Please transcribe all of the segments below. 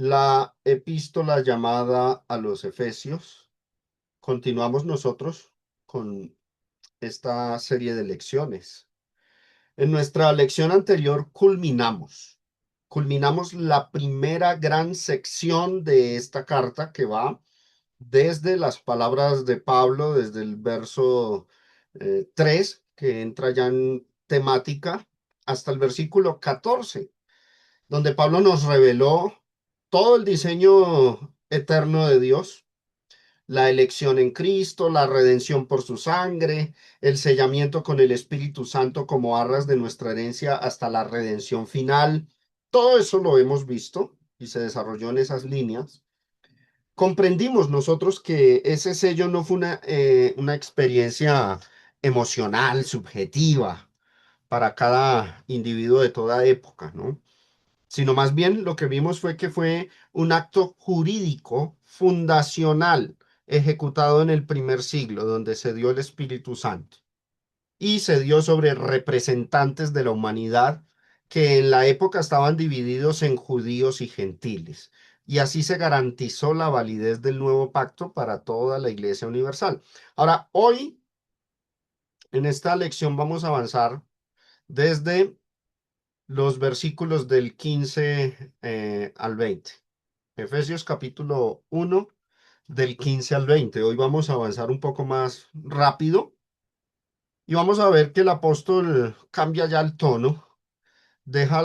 La epístola llamada a los Efesios. Continuamos nosotros con esta serie de lecciones. En nuestra lección anterior culminamos la primera gran sección de esta carta que va desde las palabras de Pablo, desde el verso 3, que entra ya en temática, hasta el versículo 14, donde Pablo nos reveló todo el diseño eterno de Dios, la elección en Cristo, la redención por su sangre, el sellamiento con el Espíritu Santo como arras de nuestra herencia hasta la redención final. Todo eso lo hemos visto y se desarrolló en esas líneas. Comprendimos nosotros que ese sello no fue una experiencia emocional, subjetiva, para cada individuo de toda época, ¿no? Sino más bien lo que vimos fue que fue un acto jurídico fundacional ejecutado en el primer siglo, donde se dio el Espíritu Santo y se dio sobre representantes de la humanidad que en la época estaban divididos en judíos y gentiles. Y así se garantizó la validez del nuevo pacto para toda la Iglesia Universal. Ahora, hoy en esta lección vamos a avanzar desde los versículos del 15 al 20. Efesios capítulo 1, del 15 al 20. Hoy vamos a avanzar un poco más rápido y vamos a ver que el apóstol cambia ya el tono, deja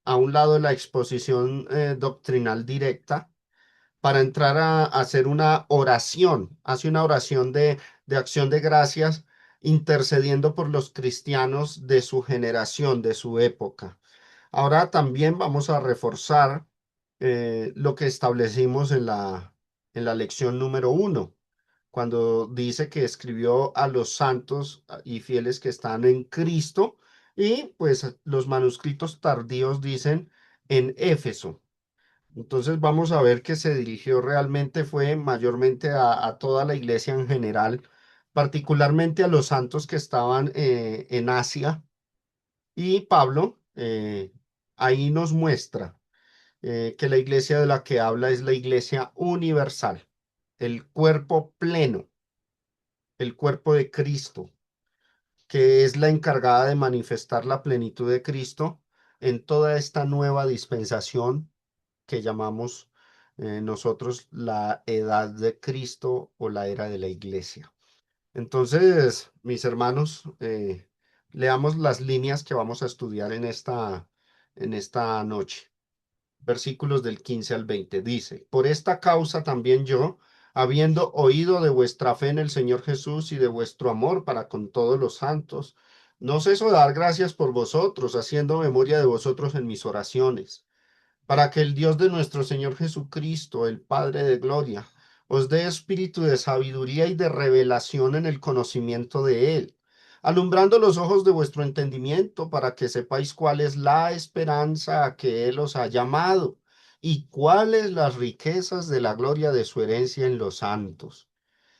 a un lado la exposición doctrinal directa para entrar a hacer una oración, hace una oración de acción de gracias, intercediendo por los cristianos de su generación, de su época. Ahora también vamos a reforzar lo que establecimos en la lección número 1, cuando dice que escribió a los santos y fieles que están en Cristo, y pues los manuscritos tardíos dicen en Éfeso. Entonces vamos a ver que se dirigió realmente fue mayormente a toda la iglesia en general, particularmente a los santos que estaban en Asia. Y Pablo ahí nos muestra que la iglesia de la que habla es la iglesia universal, el cuerpo pleno, el cuerpo de Cristo, que es la encargada de manifestar la plenitud de Cristo en toda esta nueva dispensación que llamamos nosotros la edad de Cristo o la era de la iglesia. Entonces, mis hermanos, leamos las líneas que vamos a estudiar en esta noche. Versículos del 15 al 20. Dice, por esta causa también yo, habiendo oído de vuestra fe en el Señor Jesús y de vuestro amor para con todos los santos, no ceso de dar gracias por vosotros, haciendo memoria de vosotros en mis oraciones, para que el Dios de nuestro Señor Jesucristo, el Padre de gloria, os dé espíritu de sabiduría y de revelación en el conocimiento de Él, alumbrando los ojos de vuestro entendimiento, para que sepáis cuál es la esperanza a que Él os ha llamado y cuáles las riquezas de la gloria de su herencia en los santos,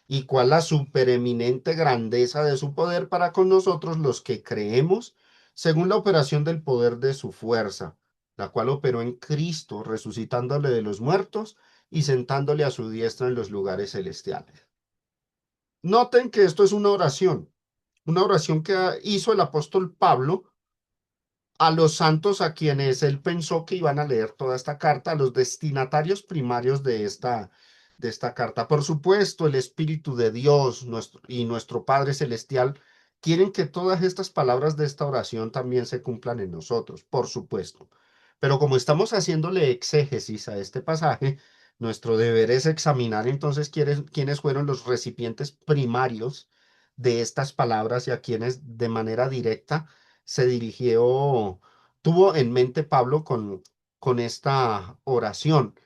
y cuál la supereminente grandeza de su poder para con nosotros los que creemos, según la operación del poder de su fuerza, la cual operó en Cristo, resucitándole de los muertos y sentándole a su diestra en los lugares celestiales. Noten que esto es una oración que hizo el apóstol Pablo a los santos a quienes él pensó que iban a leer toda esta carta, a los destinatarios primarios de esta carta. Por supuesto, el Espíritu de Dios y nuestro Padre Celestial quieren que todas estas palabras de esta oración también se cumplan en nosotros, por supuesto. Pero como estamos haciéndole exégesis a este pasaje, nuestro deber es examinar entonces quiénes fueron los recipientes primarios de estas palabras y a quienes de manera directa se dirigió, tuvo en mente Pablo con esta oración.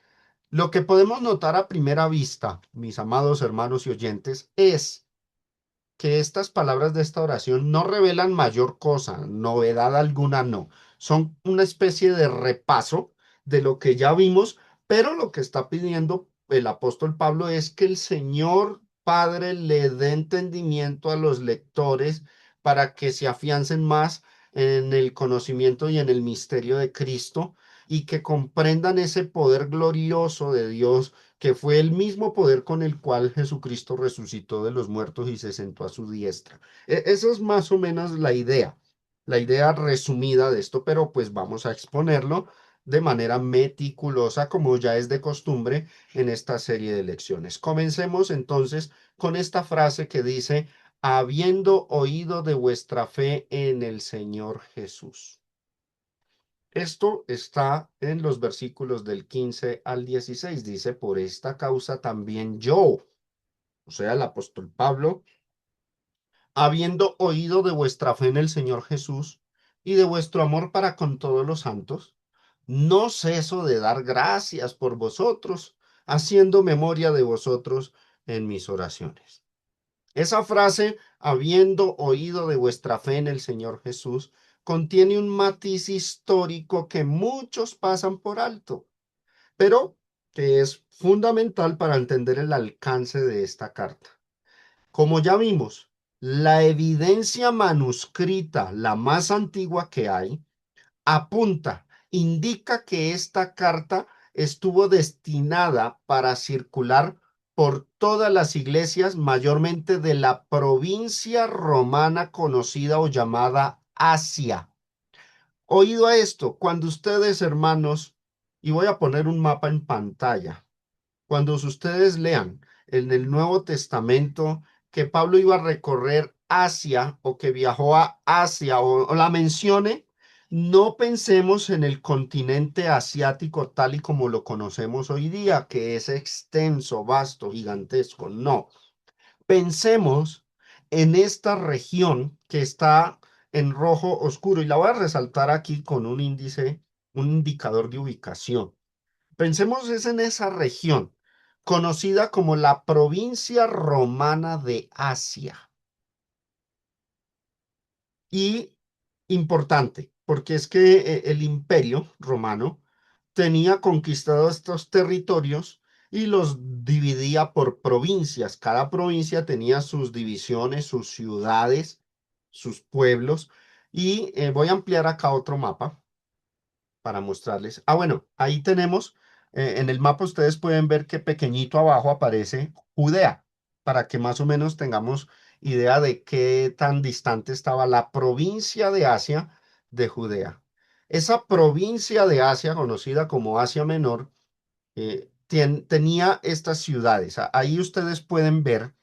Lo que podemos notar a primera vista, mis amados hermanos y oyentes, es que estas palabras de esta oración no revelan mayor cosa, novedad alguna no. Son una especie de repaso de lo que ya vimos, pero lo que está pidiendo el apóstol Pablo es que el Señor Padre le dé entendimiento a los lectores para que se afiancen más en el conocimiento y en el misterio de Cristo y que comprendan ese poder glorioso de Dios, que fue el mismo poder con el cual Jesucristo resucitó de los muertos y se sentó a su diestra. Esa es más o menos la idea resumida de esto, pero pues vamos a exponerlo de manera meticulosa, como ya es de costumbre en esta serie de lecciones. Comencemos entonces con esta frase que dice, habiendo oído de vuestra fe en el Señor Jesús. Esto está en los versículos del 15 al 16. Dice, por esta causa también yo, o sea, el apóstol Pablo, habiendo oído de vuestra fe en el Señor Jesús y de vuestro amor para con todos los santos, no ceso de dar gracias por vosotros, haciendo memoria de vosotros en mis oraciones. Esa frase, habiendo oído de vuestra fe en el Señor Jesús, contiene un matiz histórico que muchos pasan por alto, pero que es fundamental para entender el alcance de esta carta. Como ya vimos, la evidencia manuscrita, la más antigua que hay, apunta, indica que esta carta estuvo destinada para circular por todas las iglesias, mayormente de la provincia romana conocida o llamada Asia. Oído a esto, cuando ustedes, hermanos, y voy a poner un mapa en pantalla, cuando ustedes lean en el Nuevo Testamento que Pablo iba a recorrer Asia o que viajó a Asia o la mencione, no pensemos en el continente asiático tal y como lo conocemos hoy día, que es extenso, vasto, gigantesco. No, pensemos en esta región que está en rojo oscuro y la voy a resaltar aquí con un índice, un indicador de ubicación. Pensemos es en esa región, conocida como la provincia romana de Asia. Y importante, porque es que el imperio romano tenía conquistados estos territorios y los dividía por provincias. Cada provincia tenía sus divisiones, sus ciudades, sus pueblos. Y voy a ampliar acá otro mapa para mostrarles. Ah, bueno, ahí tenemos, en el mapa ustedes pueden ver que pequeñito abajo aparece Judea, para que más o menos tengamos idea de qué tan distante estaba la provincia de Asia de Judea. Esa provincia de Asia, conocida como Asia Menor, tenía estas ciudades. Ahí ustedes pueden ver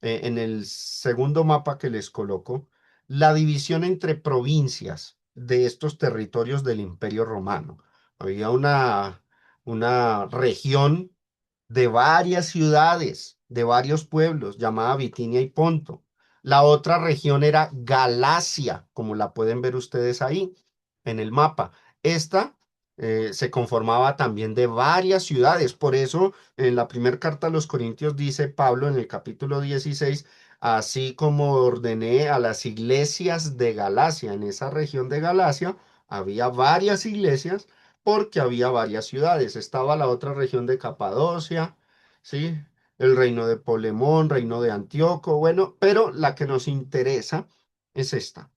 en el segundo mapa que les coloco, la división entre provincias de estos territorios del Imperio Romano. Había una región de varias ciudades, de varios pueblos, llamada Bitinia y Ponto. La otra región era Galacia, como la pueden ver ustedes ahí en el mapa. Esta se conformaba también de varias ciudades. Por eso, en la primera carta a los Corintios dice Pablo en el capítulo 16, así como ordené a las iglesias de Galacia. En esa región de Galacia había varias iglesias porque había varias ciudades. Estaba la otra región de Capadocia, ¿sí? El reino de Polemón, reino de Antíoco, bueno, pero la que nos interesa es esta,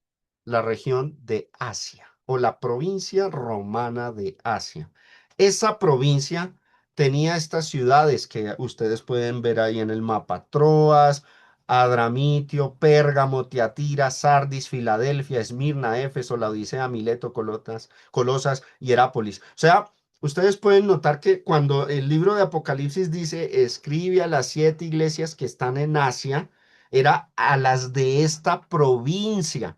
la región de Asia o la provincia romana de Asia. Esa provincia tenía estas ciudades que ustedes pueden ver ahí en el mapa: Troas, Adramitio, Pérgamo, Tiatira, Sardis, Filadelfia, Esmirna, Éfeso, Laodicea, Mileto, Colosas y Herápolis. O sea, ustedes pueden notar que cuando el libro de Apocalipsis dice escribe a las 7 iglesias que están en Asia, era a las de esta provincia.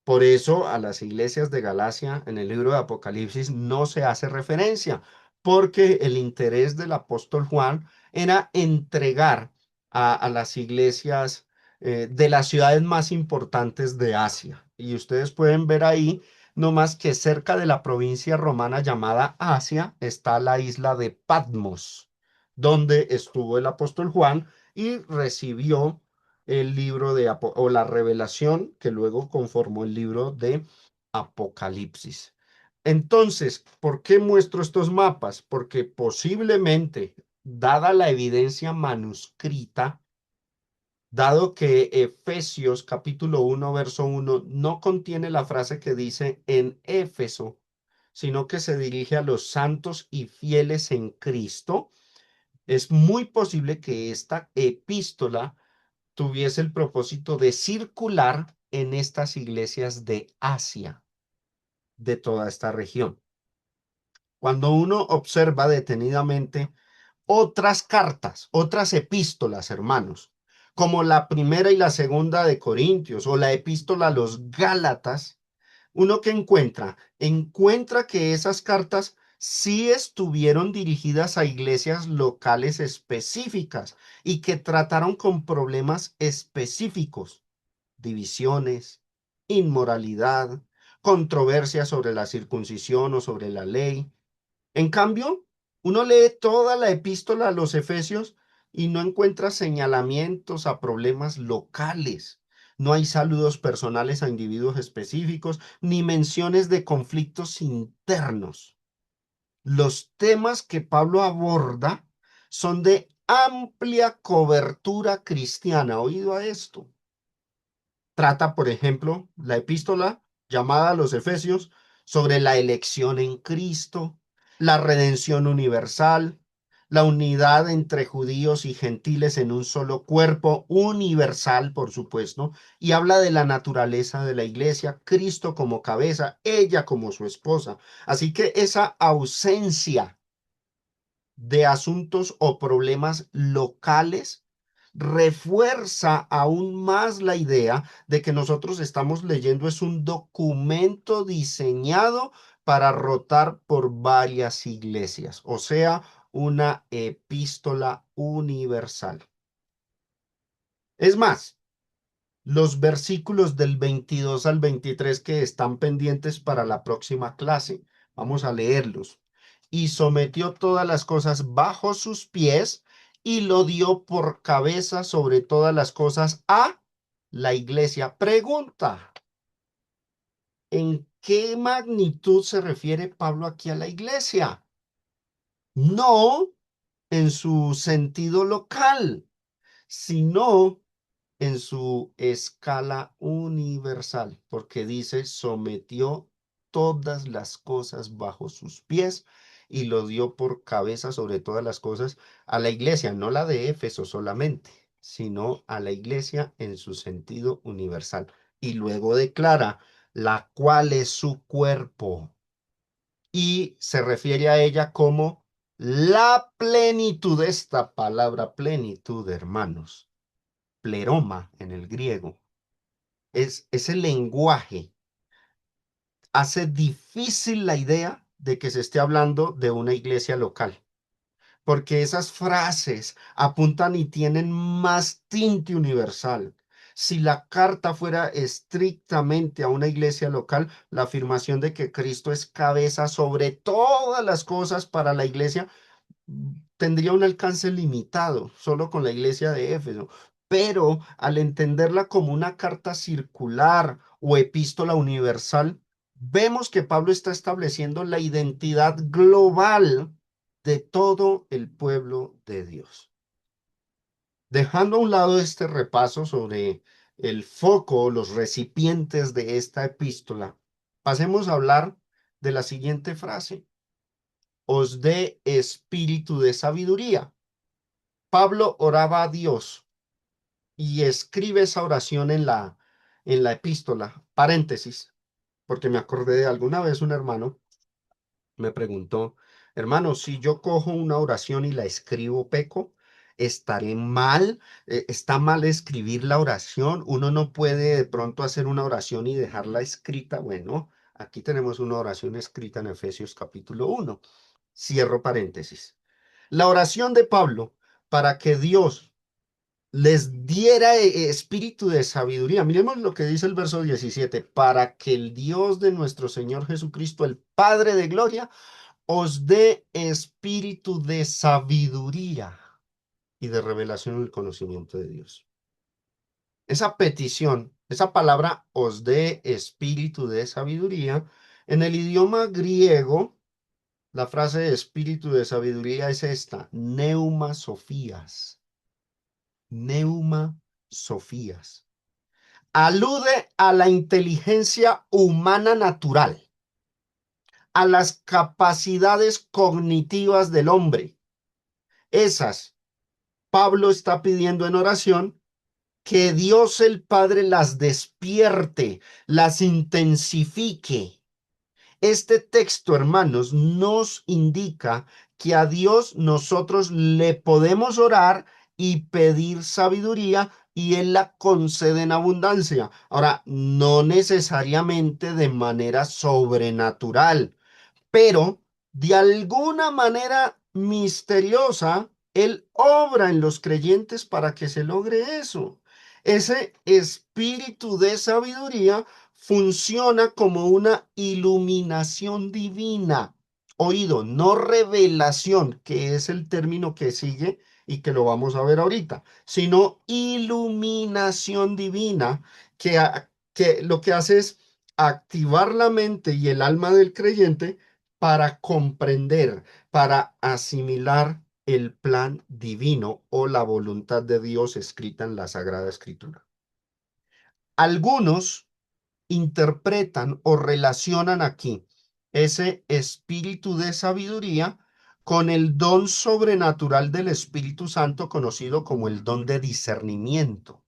Por eso a las iglesias de Galacia en el libro de Apocalipsis no se hace referencia, porque el interés del apóstol Juan era entregar a las iglesias de las ciudades más importantes de Asia. Y ustedes pueden ver ahí, no más que cerca de la provincia romana llamada Asia, está la isla de Patmos, donde estuvo el apóstol Juan y recibió el libro de o la revelación que luego conformó el libro de Apocalipsis. Entonces, ¿por qué muestro estos mapas? Porque posiblemente, dada la evidencia manuscrita, dado que Efesios capítulo 1 verso 1 no contiene la frase que dice en Éfeso, sino que se dirige a los santos y fieles en Cristo, es muy posible que esta epístola tuviese el propósito de circular en estas iglesias de Asia, de toda esta región. Cuando uno observa detenidamente otras cartas, otras epístolas, hermanos, como la primera y la segunda de Corintios o la epístola a los Gálatas, uno que encuentra que esas cartas sí estuvieron dirigidas a iglesias locales específicas y que trataron con problemas específicos, divisiones, inmoralidad, controversias sobre la circuncisión o sobre la ley. En cambio, uno lee toda la epístola a los Efesios y no encuentra señalamientos a problemas locales. No hay saludos personales a individuos específicos, ni menciones de conflictos internos. Los temas que Pablo aborda son de amplia cobertura cristiana. ¿Oído a esto? Trata, por ejemplo, la epístola llamada a los Efesios sobre la elección en Cristo, la redención universal, la unidad entre judíos y gentiles en un solo cuerpo, universal, por supuesto, y habla de la naturaleza de la iglesia, Cristo como cabeza, ella como su esposa. Así que esa ausencia de asuntos o problemas locales refuerza aún más la idea de que nosotros estamos leyendo es un documento diseñado para rotar por varias iglesias, o sea, una epístola universal. Es más, los versículos del 22 al 23 que están pendientes para la próxima clase. Vamos a leerlos. Y sometió todas las cosas bajo sus pies y lo dio por cabeza sobre todas las cosas a la iglesia. Pregunta, ¿en qué magnitud se refiere Pablo aquí a la iglesia? No en su sentido local, sino en su escala universal, porque dice, sometió todas las cosas bajo sus pies y lo dio por cabeza sobre todas las cosas a la iglesia, no la de Éfeso solamente, sino a la iglesia en su sentido universal. Y luego declara, la cual es su cuerpo, y se refiere a ella como la plenitud. Esta palabra plenitud, hermanos, pleroma en el griego, es ese lenguaje hace difícil la idea de que se esté hablando de una iglesia local, porque esas frases apuntan y tienen más tinte universal. Si la carta fuera estrictamente a una iglesia local, la afirmación de que Cristo es cabeza sobre todas las cosas para la iglesia tendría un alcance limitado, solo con la iglesia de Éfeso, pero al entenderla como una carta circular o epístola universal, vemos que Pablo está estableciendo la identidad global de todo el pueblo de Dios. Dejando a un lado este repaso sobre el foco, los recipientes de esta epístola, pasemos a hablar de la siguiente frase: os dé espíritu de sabiduría. Pablo oraba a Dios y escribe esa oración en la epístola, paréntesis, porque me acordé de alguna vez un hermano me preguntó, hermano, si yo cojo una oración y la escribo, peco, ¿estaré mal? ¿Está mal escribir la oración? Uno no puede de pronto hacer una oración y dejarla escrita. Bueno, aquí tenemos una oración escrita en Efesios capítulo 1. Cierro paréntesis. La oración de Pablo para que Dios les diera espíritu de sabiduría. Miremos lo que dice el verso 17, para que el Dios de nuestro Señor Jesucristo, el Padre de gloria, os dé espíritu de sabiduría y de revelación en el conocimiento de Dios. Esa petición, esa palabra os dé espíritu de sabiduría, en el idioma griego, la frase de espíritu de sabiduría es esta: neuma sofías. Neuma filosofías. Alude a la inteligencia humana natural, a las capacidades cognitivas del hombre. Esas, Pablo está pidiendo en oración que Dios el Padre las despierte, las intensifique. Este texto, hermanos, nos indica que a Dios nosotros le podemos orar y pedir sabiduría y Él la concede en abundancia. Ahora, no necesariamente de manera sobrenatural, pero de alguna manera misteriosa, Él obra en los creyentes para que se logre eso. Ese espíritu de sabiduría funciona como una iluminación divina. Oído, no revelación, que es el término que sigue y que lo vamos a ver ahorita, sino iluminación divina, que lo que hace es activar la mente y el alma del creyente para comprender, para asimilar el plan divino o la voluntad de Dios escrita en la Sagrada Escritura. Algunos interpretan o relacionan aquí ese espíritu de sabiduría con el don sobrenatural del Espíritu Santo conocido como el don de discernimiento,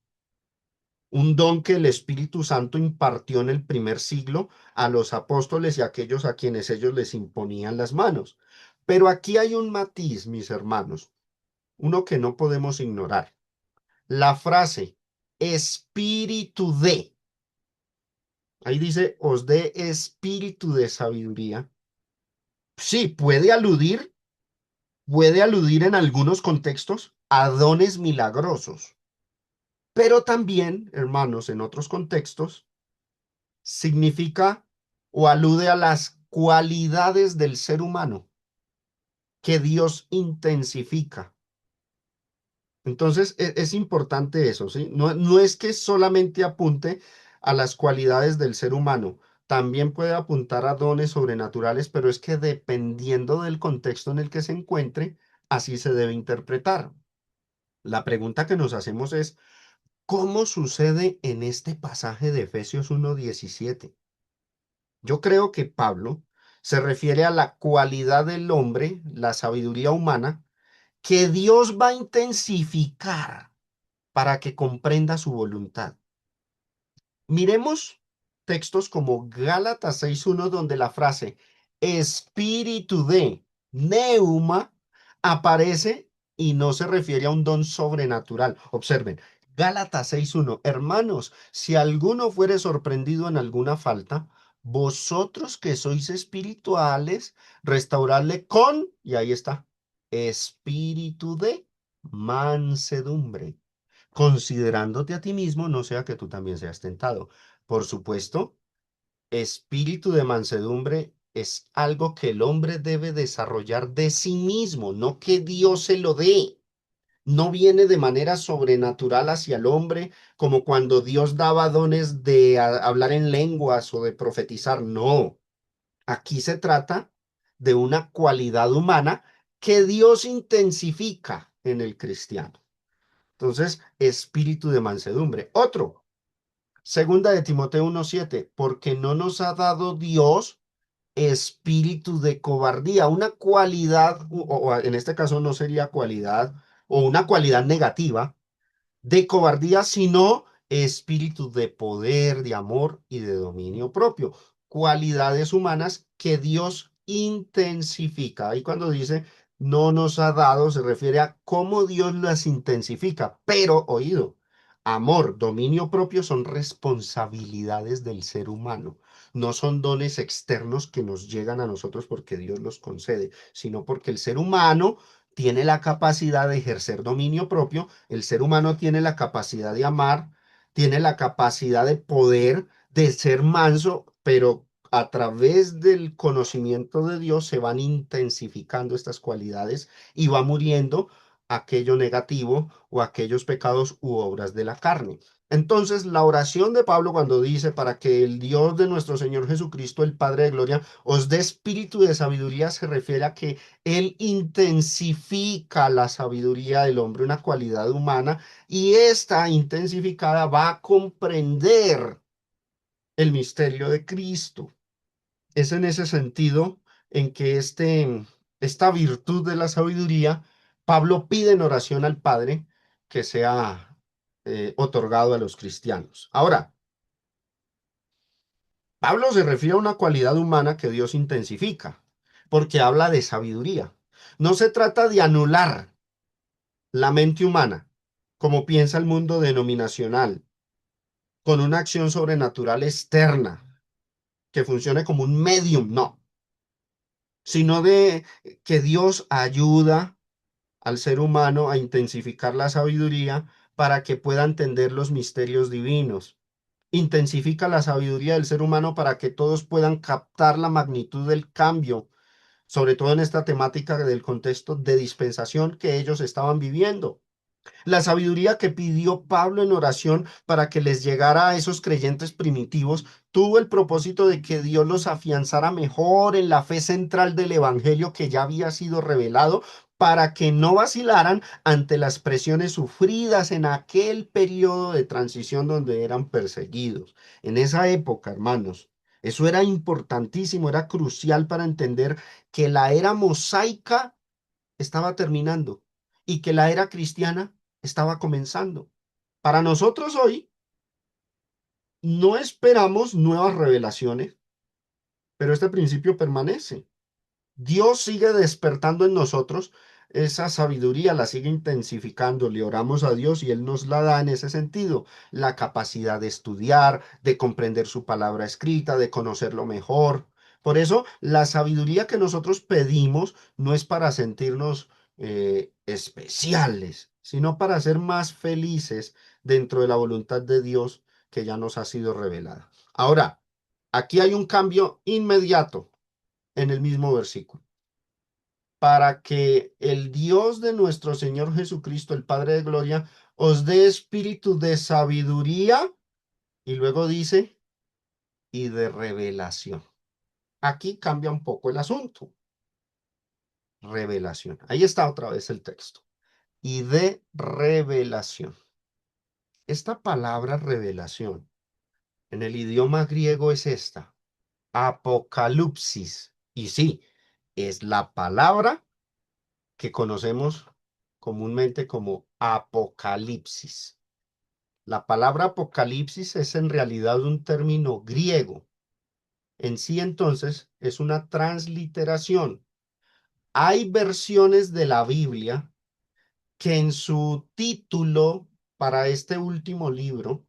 un don que el Espíritu Santo impartió en el primer siglo a los apóstoles y a aquellos a quienes ellos les imponían las manos. Pero aquí hay un matiz, mis hermanos, uno que no podemos ignorar. La frase espíritu de, ahí dice, os dé espíritu de sabiduría. Sí, puede aludir en algunos contextos a dones milagrosos, pero también, hermanos, en otros contextos, significa o alude a las cualidades del ser humano que Dios intensifica. Entonces, es importante eso, ¿sí? No, no es que solamente apunte a las cualidades del ser humano, también puede apuntar a dones sobrenaturales, pero es que dependiendo del contexto en el que se encuentre, así se debe interpretar. La pregunta que nos hacemos es, ¿cómo sucede en este pasaje de Efesios 1:17? Yo creo que Pablo se refiere a la cualidad del hombre, la sabiduría humana, que Dios va a intensificar para que comprenda su voluntad. Miremos textos como Gálatas 6:1, donde la frase espíritu de neuma aparece y no se refiere a un don sobrenatural. Observen, Gálatas 6:1, hermanos, si alguno fuere sorprendido en alguna falta, vosotros que sois espirituales, restauradle con, y ahí está, espíritu de mansedumbre, considerándote a ti mismo, no sea que tú también seas tentado. Por supuesto, espíritu de mansedumbre es algo que el hombre debe desarrollar de sí mismo, no que Dios se lo dé. No viene de manera sobrenatural hacia el hombre, como cuando Dios daba dones de hablar en lenguas o de profetizar. No, aquí se trata de una cualidad humana que Dios intensifica en el cristiano. Entonces, espíritu de mansedumbre. Otro, segunda de Timoteo 1:7, porque no nos ha dado Dios espíritu de cobardía, una cualidad, o en este caso no sería cualidad, o una cualidad negativa, de cobardía, sino espíritu de poder, de amor y de dominio propio. Cualidades humanas que Dios intensifica. Y cuando dice no nos ha dado, se refiere a cómo Dios las intensifica. Pero, oído, amor, dominio propio son responsabilidades del ser humano. No son dones externos que nos llegan a nosotros porque Dios los concede, sino porque el ser humano tiene la capacidad de ejercer dominio propio, el ser humano tiene la capacidad de amar, tiene la capacidad de poder, de ser manso, pero a través del conocimiento de Dios se van intensificando estas cualidades y va muriendo aquello negativo o aquellos pecados u obras de la carne. Entonces, la oración de Pablo cuando dice, para que el Dios de nuestro Señor Jesucristo, el Padre de Gloria, os dé espíritu de sabiduría, se refiere a que Él intensifica la sabiduría del hombre, una cualidad humana, y esta intensificada va a comprender el misterio de Cristo. Es en ese sentido en que esta virtud de la sabiduría, Pablo pide en oración al Padre que sea otorgado a los cristianos. Ahora, Pablo se refiere a una cualidad humana que Dios intensifica, porque habla de sabiduría. No se trata de anular la mente humana, como piensa el mundo denominacional, con una acción sobrenatural externa que funcione como un medium, no, sino de que Dios ayuda al ser humano a intensificar la sabiduría para que pueda entender los misterios divinos. Intensifica la sabiduría del ser humano para que todos puedan captar la magnitud del cambio, sobre todo en esta temática del contexto de dispensación que ellos estaban viviendo. La sabiduría que pidió Pablo en oración para que les llegara a esos creyentes primitivos tuvo el propósito de que Dios los afianzara mejor en la fe central del Evangelio que ya había sido revelado, para que no vacilaran ante las presiones sufridas en aquel periodo de transición donde eran perseguidos. En esa época, hermanos, eso era importantísimo, era crucial para entender que la era mosaica estaba terminando y que la era cristiana estaba comenzando. Para nosotros hoy no esperamos nuevas revelaciones, pero este principio permanece. Dios sigue despertando en nosotros esa sabiduría, la sigue intensificando. Le oramos a Dios y Él nos la da en ese sentido, la capacidad de estudiar, de comprender su palabra escrita, de conocerlo mejor. Por eso, la sabiduría que nosotros pedimos no es para sentirnos especiales, sino para ser más felices dentro de la voluntad de Dios que ya nos ha sido revelada. Ahora, aquí hay un cambio inmediato en el mismo versículo, para que el Dios de nuestro Señor Jesucristo, el Padre de Gloria, os dé espíritu de sabiduría, y luego dice, y de revelación. Aquí cambia un poco el asunto. Revelación. Ahí está otra vez el texto. Y de revelación. Esta palabra revelación en el idioma griego es esta, apocalipsis. Y sí, es la palabra que conocemos comúnmente como apocalipsis. La palabra apocalipsis es en realidad un término griego. En sí entonces es una transliteración. Hay versiones de la Biblia que en su título para este último libro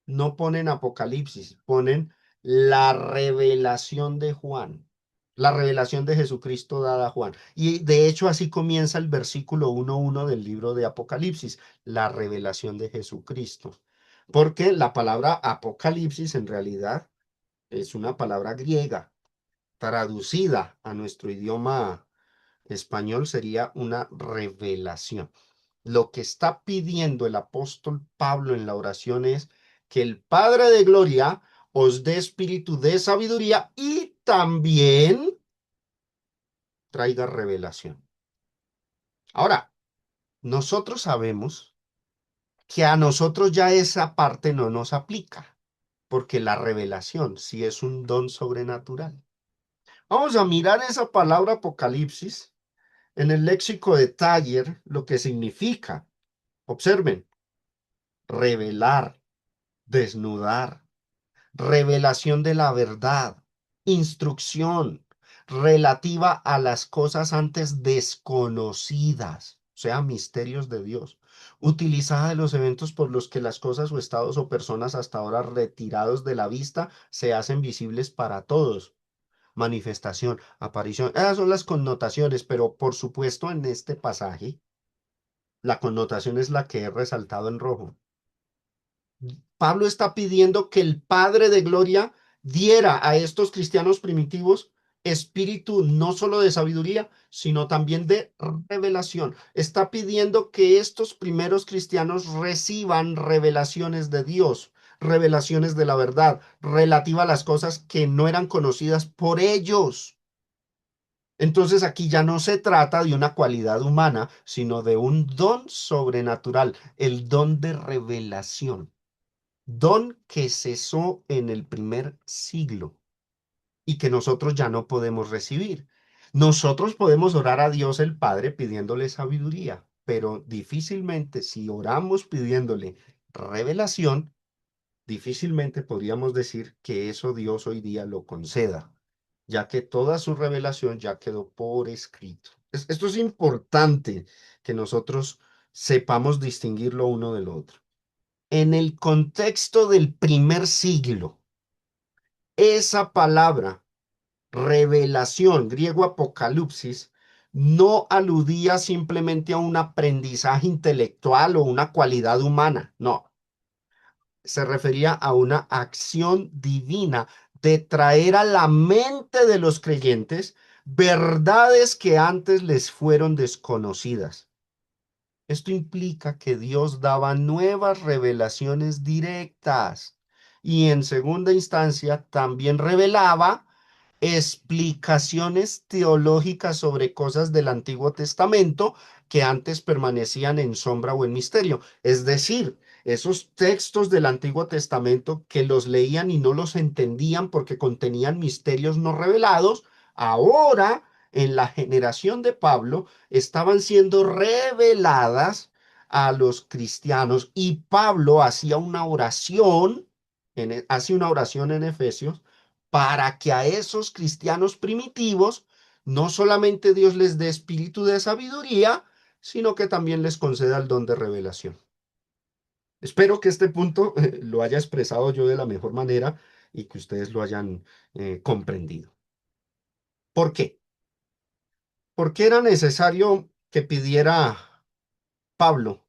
no ponen Apocalipsis, ponen la revelación de Juan, la revelación de Jesucristo dada a Juan. Y de hecho así comienza el versículo 1:1 del libro de Apocalipsis, la revelación de Jesucristo. Porque la palabra Apocalipsis en realidad es una palabra griega, traducida a nuestro idioma español sería una revelación. Lo que está pidiendo el apóstol Pablo en la oración es que el Padre de Gloria os dé espíritu de sabiduría y también traiga revelación. Ahora, nosotros sabemos que a nosotros ya esa parte no nos aplica, porque la revelación sí es un don sobrenatural. Vamos a mirar esa palabra apocalipsis en el léxico de Taller, lo que significa. Observen, revelar, desnudar, revelación de la verdad, instrucción relativa a las cosas antes desconocidas, o sea, misterios de Dios, utilizada de los eventos por los que las cosas o estados o personas hasta ahora retirados de la vista se hacen visibles para todos. Manifestación, aparición, esas son las connotaciones, pero por supuesto en este pasaje la connotación es la que he resaltado en rojo. Pablo está pidiendo que el Padre de Gloria diera a estos cristianos primitivos espíritu no solo de sabiduría, sino también de revelación. Está pidiendo que estos primeros cristianos reciban revelaciones de Dios, revelaciones de la verdad, relativa a las cosas que no eran conocidas por ellos. Entonces aquí ya no se trata de una cualidad humana, sino de un don sobrenatural, el don de revelación, don que cesó en el primer siglo y que nosotros ya no podemos recibir. Nosotros podemos orar a Dios el Padre pidiéndole sabiduría, pero difícilmente si oramos pidiéndole revelación, difícilmente podríamos decir que eso Dios hoy día lo conceda, ya que toda su revelación ya quedó por escrito. Esto es importante que nosotros sepamos distinguir lo uno del otro. En el contexto del primer siglo, esa palabra revelación, griego apocalipsis, no aludía simplemente a un aprendizaje intelectual o una cualidad humana, no, se refería a una acción divina de traer a la mente de los creyentes verdades que antes les fueron desconocidas. Esto implica que Dios daba nuevas revelaciones directas y en segunda instancia también revelaba explicaciones teológicas sobre cosas del Antiguo Testamento que antes permanecían en sombra o en misterio. Es decir, esos textos del Antiguo Testamento que los leían y no los entendían porque contenían misterios no revelados, ahora en la generación de Pablo estaban siendo reveladas a los cristianos y Pablo hacía una oración, hace una oración en Efesios para que a esos cristianos primitivos no solamente Dios les dé espíritu de sabiduría, sino que también les conceda el don de revelación. Espero que este punto lo haya expresado yo de la mejor manera y que ustedes lo hayan comprendido. ¿Por qué? Porque era necesario que pidiera Pablo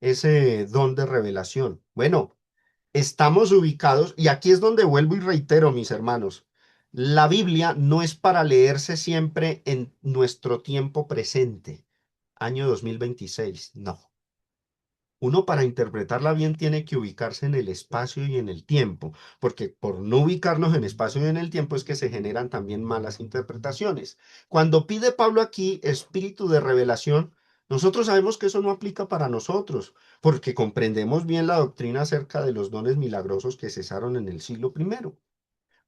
ese don de revelación. Bueno, estamos ubicados, y aquí es donde vuelvo y reitero, mis hermanos, la Biblia no es para leerse siempre en nuestro tiempo presente, año 2026, no. Uno para interpretarla bien tiene que ubicarse en el espacio y en el tiempo, porque por no ubicarnos en espacio y en el tiempo es que se generan también malas interpretaciones. Cuando pide Pablo aquí espíritu de revelación, nosotros sabemos que eso no aplica para nosotros, porque comprendemos bien la doctrina acerca de los dones milagrosos que cesaron en el siglo primero.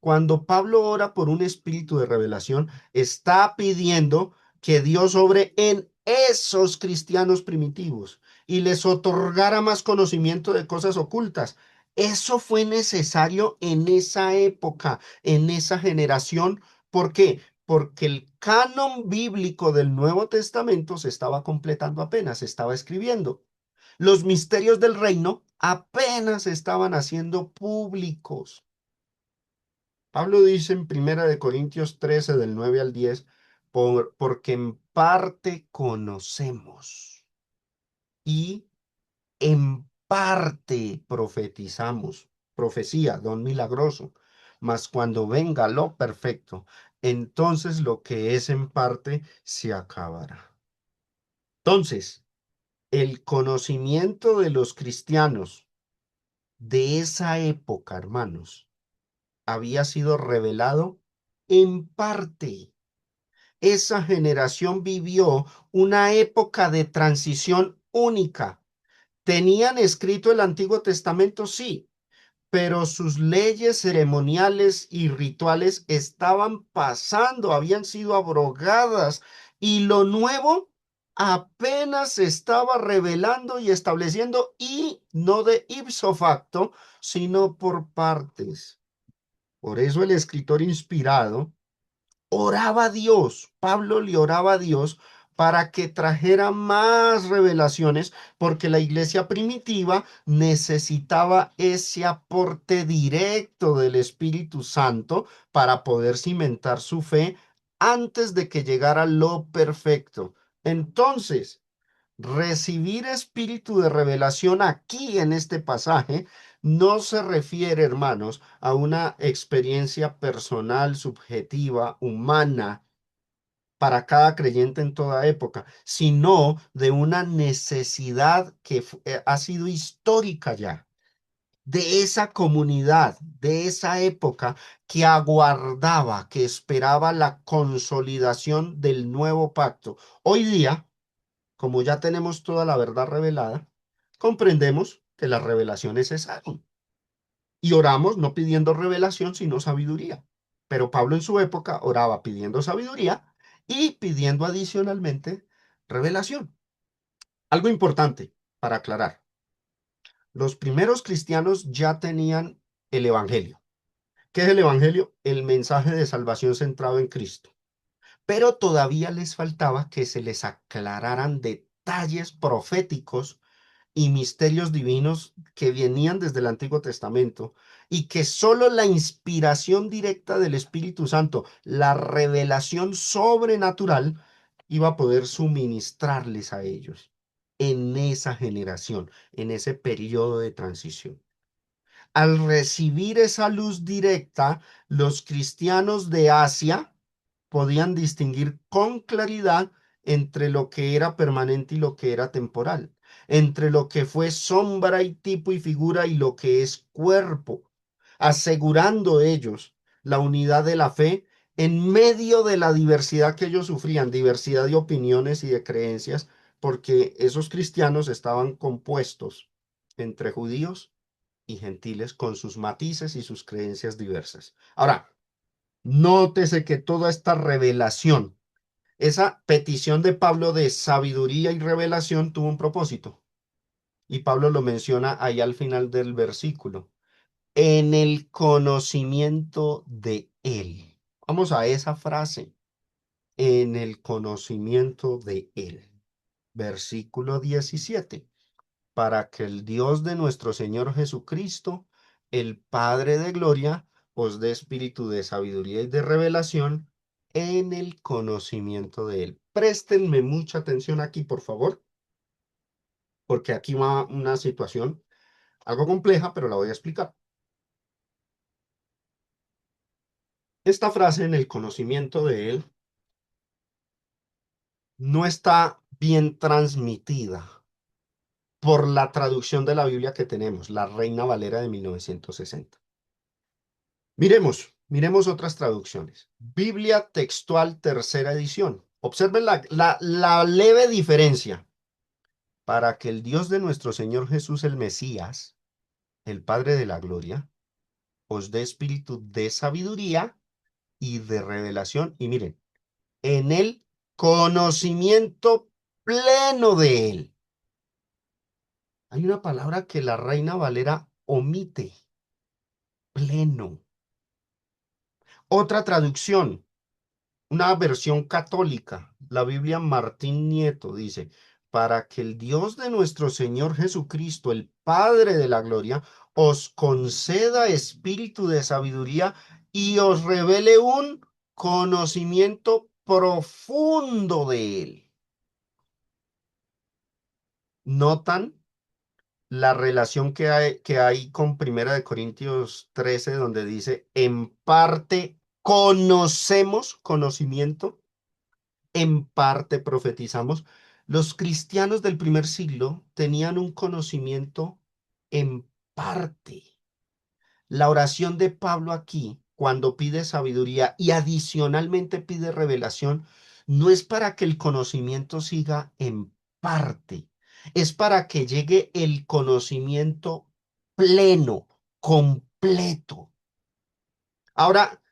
Cuando Pablo ora por un espíritu de revelación, está pidiendo que Dios obre en esos cristianos primitivos y les otorgara más conocimiento de cosas ocultas. Eso fue necesario en esa época, en esa generación. ¿Por qué? Porque el canon bíblico del Nuevo Testamento se estaba completando apenas, se estaba escribiendo. Los misterios del reino apenas se estaban haciendo públicos. Pablo dice en Primera de Corintios 13 del 9 al 10, porque en parte conocemos y en parte profetizamos, profecía, don milagroso, mas cuando venga lo perfecto, entonces lo que es en parte se acabará. Entonces, el conocimiento de los cristianos de esa época, hermanos, había sido revelado en parte. Esa generación vivió una época de transición única. ¿Tenían escrito el Antiguo Testamento? Sí, pero sus leyes ceremoniales y rituales estaban pasando, habían sido abrogadas y lo nuevo apenas se estaba revelando y estableciendo y no de ipso facto, sino por partes. Por eso el escritor inspirado oraba a Dios, Pablo le oraba a Dios para que trajera más revelaciones, porque la iglesia primitiva necesitaba ese aporte directo del Espíritu Santo para poder cimentar su fe antes de que llegara lo perfecto. Entonces, Recibir espíritu de revelación aquí en este pasaje no se refiere, hermanos, a una experiencia personal, subjetiva, humana para cada creyente en toda época, sino de una necesidad que ha sido histórica ya, de esa comunidad, de esa época que aguardaba, que esperaba la consolidación del nuevo pacto. Hoy día, como ya tenemos toda la verdad revelada, comprendemos que las revelaciones cesaron y oramos no pidiendo revelación, sino sabiduría. Pero Pablo en su época oraba pidiendo sabiduría y pidiendo adicionalmente revelación. Algo importante para aclarar. Los primeros cristianos ya tenían el Evangelio. ¿Qué es el Evangelio? El mensaje de salvación centrado en Cristo. Pero todavía les faltaba que se les aclararan detalles proféticos y misterios divinos que venían desde el Antiguo Testamento y que solo la inspiración directa del Espíritu Santo, la revelación sobrenatural, iba a poder suministrarles a ellos en esa generación, en ese periodo de transición. Al recibir esa luz directa, los cristianos de Asia podían distinguir con claridad entre lo que era permanente y lo que era temporal, entre lo que fue sombra y tipo y figura y lo que es cuerpo, asegurando ellos la unidad de la fe en medio de la diversidad que ellos sufrían, diversidad de opiniones y de creencias, porque esos cristianos estaban compuestos entre judíos y gentiles con sus matices y sus creencias diversas. Ahora, nótese que toda esta revelación, esa petición de Pablo de sabiduría y revelación tuvo un propósito. Y Pablo lo menciona ahí al final del versículo, en el conocimiento de Él. Vamos a esa frase, en el conocimiento de Él. Versículo 17. Para que el Dios de nuestro Señor Jesucristo, el Padre de gloria, os dé espíritu de sabiduría y de revelación en el conocimiento de Él. Préstenme mucha atención aquí, por favor, porque aquí va una situación algo compleja, pero la voy a explicar. Esta frase en el conocimiento de Él no está bien transmitida por la traducción de la Biblia que tenemos, la Reina Valera de 1960. Miremos otras traducciones. Biblia textual, tercera edición. Observen la leve diferencia. Para que el Dios de nuestro Señor Jesús, el Mesías, el Padre de la Gloria, os dé espíritu de sabiduría y de revelación. Y miren, en el conocimiento pleno de Él. Hay una palabra que la Reina Valera omite. Pleno. Otra traducción. Una versión católica, la Biblia Martín Nieto dice, para que el Dios de nuestro Señor Jesucristo, el Padre de la Gloria, os conceda espíritu de sabiduría y os revele un conocimiento profundo de Él. ¿Notan la relación que hay con Primera de Corintios 13, donde dice, en parte conocemos conocimiento? En parte profetizamos. Los cristianos del primer siglo tenían un conocimiento en parte. La oración de Pablo aquí, cuando pide sabiduría y adicionalmente pide revelación, no es para que el conocimiento siga en parte, es para que llegue el conocimiento pleno, completo. Ahora,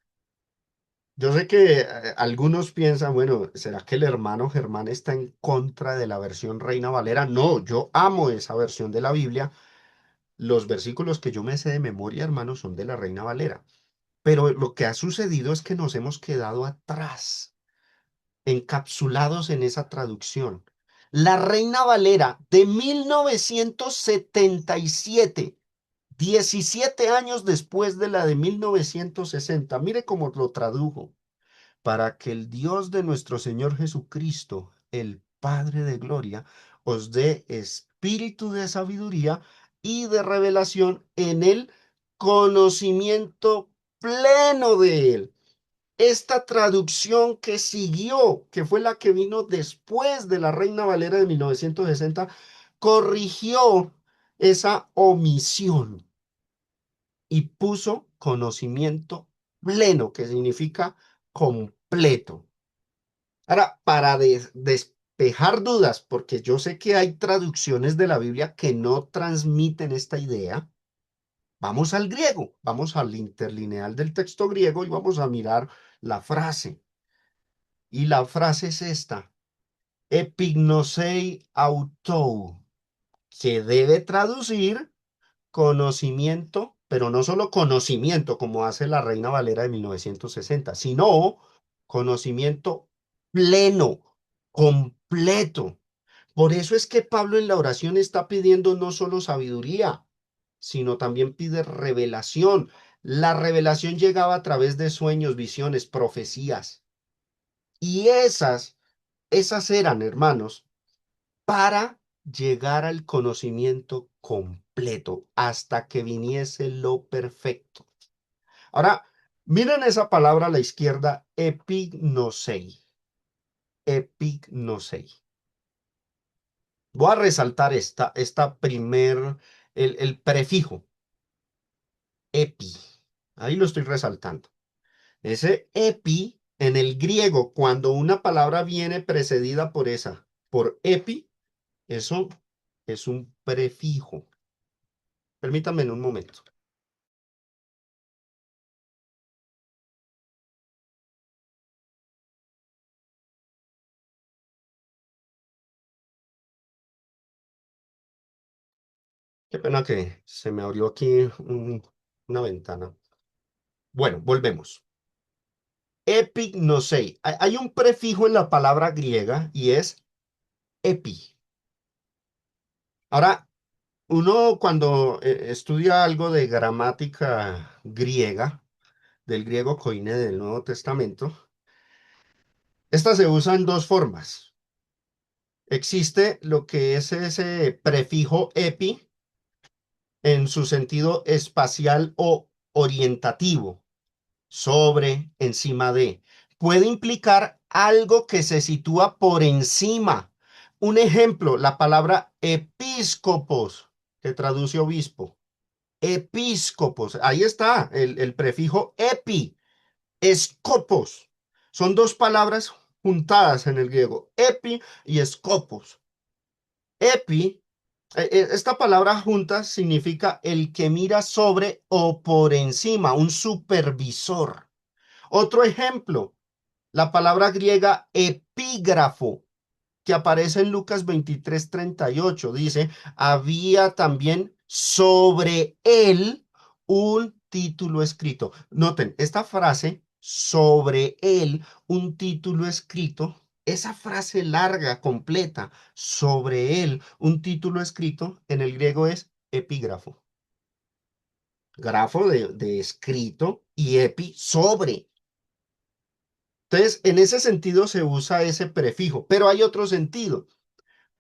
yo sé que algunos piensan, bueno, ¿será que el hermano Germán está en contra de la versión Reina Valera? No, yo amo esa versión de la Biblia. Los versículos que yo me sé de memoria, hermano, son de la Reina Valera. Pero lo que ha sucedido es que nos hemos quedado atrás, encapsulados en esa traducción. La Reina Valera de 1977, 17 años después de la de 1960, mire cómo lo tradujo. Para que el Dios de nuestro Señor Jesucristo, el Padre de gloria, os dé espíritu de sabiduría y de revelación en el conocimiento pleno de Él. Esta traducción que siguió, que fue la que vino después de la Reina Valera de 1960, corrigió esa omisión y puso conocimiento pleno, que significa completo. Ahora, para despejar dudas, porque yo sé que hay traducciones de la Biblia que no transmiten esta idea, vamos al griego, vamos al interlineal del texto griego y vamos a mirar la frase. Y la frase es esta: epignosei autou, que debe traducir conocimiento, pero no solo conocimiento como hace la Reina Valera de 1960, sino conocimiento pleno, completo. Por eso es que Pablo en la oración está pidiendo no solo sabiduría, sino también pide revelación. La revelación llegaba a través de sueños, visiones, profecías. Y esas eran, hermanos, para llegar al conocimiento completo hasta que viniese lo perfecto. Ahora, miren esa palabra a la izquierda, epignosei. Epignosei. Voy a resaltar el prefijo, epi. Ahí lo estoy resaltando. Ese epi en el griego, cuando una palabra viene precedida por epi, eso es un prefijo. Permítanme en un momento. Qué pena que se me abrió aquí una ventana. Bueno, volvemos. Epignosei. Hay un prefijo en la palabra griega y es epi. Ahora, uno cuando estudia algo de gramática griega, del griego koine del Nuevo Testamento, esta se usa en dos formas. Existe lo que es ese prefijo epi en su sentido espacial o orientativo, sobre, encima de. Puede implicar algo que se sitúa por encima. Un ejemplo, la palabra episcopos, que traduce obispo. Episcopos, ahí está el prefijo epi, escopos. Son dos palabras juntadas en el griego, epi y escopos. Epi, esta palabra junta significa el que mira sobre o por encima, un supervisor. Otro ejemplo, la palabra griega epígrafo, que aparece en Lucas 23:38, dice, había también sobre él un título escrito. Noten, esta frase, sobre él, un título escrito, esa frase larga, completa, sobre él, un título escrito, en el griego es epígrafo. Grafo de escrito y epi, sobre. Entonces, en ese sentido se usa ese prefijo, pero hay otro sentido,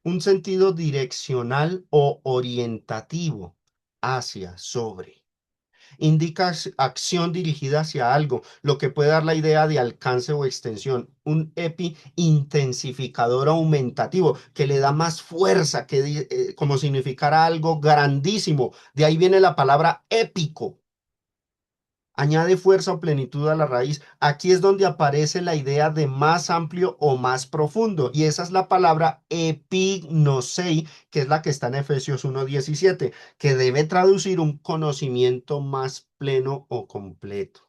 un sentido direccional o orientativo, hacia, sobre. Indica acción dirigida hacia algo, lo que puede dar la idea de alcance o extensión. Un epi intensificador aumentativo, que le da más fuerza, como significara algo grandísimo. De ahí viene la palabra épico. Añade fuerza o plenitud a la raíz. Aquí es donde aparece la idea de más amplio o más profundo. Y esa es la palabra epignosei, que es la que está en Efesios 1:17, que debe traducir un conocimiento más pleno o completo.